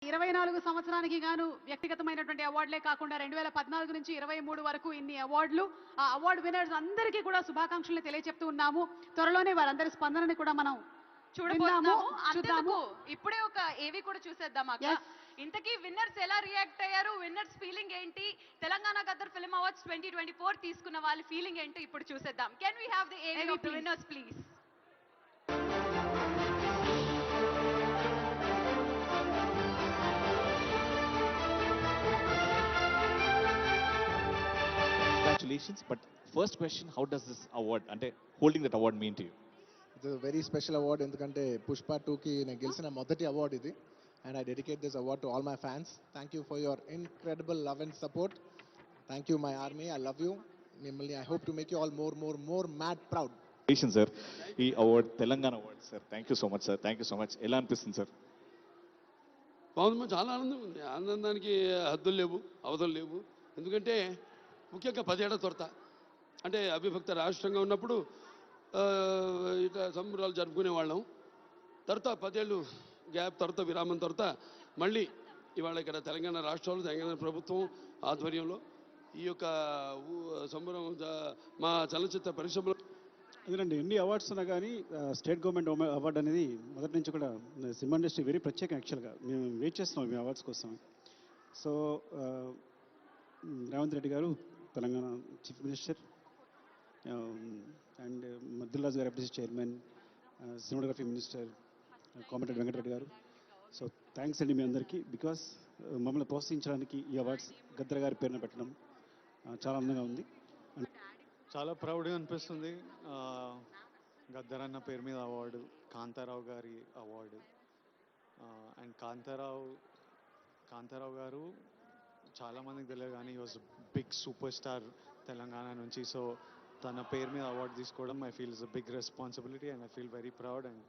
24 సంవత్సరానికి గాను వ్యక్తిగతమైనటువంటి అవార్డులే కాకుండా 2014 నుంచి 23 వరకు ఇన్ని అవార్డులు, ఆ అవార్డు విన్నర్స్ అందరికీ కూడా శుభాకాంక్షలు తెలియజెప్తూ ఉన్నాము. త్వరలోనే వారందరి స్పందనని కూడా మనం చూడబోతున్నాము. అంతేందుకు ఇప్పుడే ఒక ఏవి కూడా చూసేద్దాం అక్క. ఇంతకీ విన్నర్స్ ఎలా రియాక్ట్ అయ్యారు, విన్నర్స్ ఫీలింగ్ ఏంటి, తెలంగాణ గద్దర్ ఫిల్మ్ అవార్డ్స్ 2024 తీసుకున్న వాళ్ళ ఫీలింగ్ ఏంటో ఇప్పుడు చూసేద్దాం. కెన్ వి హావ్ ది ఏవి of the winners please? Congratulations, but first question, how does this award, ante holding that award mean to you? It's a very special award ఎందుకంటే పుష్ప 2కి నేను గెలిచిన మొదటి అవార్డు ఇది, and I dedicate this award to all my fans. Thank you for your incredible love and support. Thank you my army, I love you. మిమ్మల్ని I hope to make you all more mad proud. Congratulations sir, ఈ award Telangana award sir. Thank you so much sir, thank you so much. ఎలా అనిపిస్తుంది sir? బాగుంది, చాలా ఆనందం ఉంది. ఆనందానికి హద్దులు లేవు, అవధులు లేవు. ఎందుకంటే ముఖ్యంగా 10 ఏళ్ల తొరత, అంటే అవిభక్త రాష్ట్రంగా ఉన్నప్పుడు ఇట్లా సంబరాలు జరుపుకునేవాళ్ళం. తర్వాత 10 ఏళ్ళు గ్యాప్, తర్వాత విరామం, తర్వాత మళ్ళీ ఇవాళ ఇక్కడ తెలంగాణ రాష్ట్రంలో తెలంగాణ ప్రభుత్వం ఆధ్వర్యంలో ఈ యొక్క సంబరం మా చలనచిత్ర పరిశ్రమలో. అదేనండి, ఎన్ని అవార్డ్స్ ఉన్నా కానీ స్టేట్ గవర్నమెంట్ అవార్డు అనేది మొదటి నుంచి కూడా సినిమా ఇండస్ట్రీ వెరీ ప్రత్యేకం. యాక్చువల్గా మేము వెయిట్ చేస్తున్నాం మీ అవార్డ్స్ కోసం. So Revanth Reddy garu Telangana chief minister and మద్దుల్లాజ్ garu FDC chairman, cinematography minister Komatireddy Venkatareddy garu. So thanks అండి మీ అందరికీ, బికాస్ మమ్మల్ని ప్రోత్సహించడానికి ఈ అవార్డ్స్ గద్దర్ గారి పేరున పెట్టడం చాలా అందంగా ఉంది. చాలా ప్రౌడ్గా అనిపిస్తుంది. గద్దర్ అన్న పేరు మీద అవార్డు, కాంతారావు గారి అవార్డు. అండ్ కాంతారావు గారు చాలామందికి తెలియదు కానీ ఈ was big superstar Telangana నుంచి. సో తన పేరు మీద అవార్డు తీసుకోవడం I feel is a big responsibility and I feel very proud and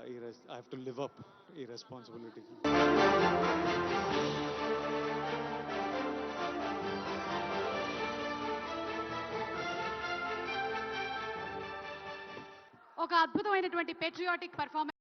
I have to live up ఈ రెస్పాన్సిబిలిటీకి. ఒక అద్భుతమైనటువంటి పేట్రియాటిక్ పర్ఫార్మెన్స్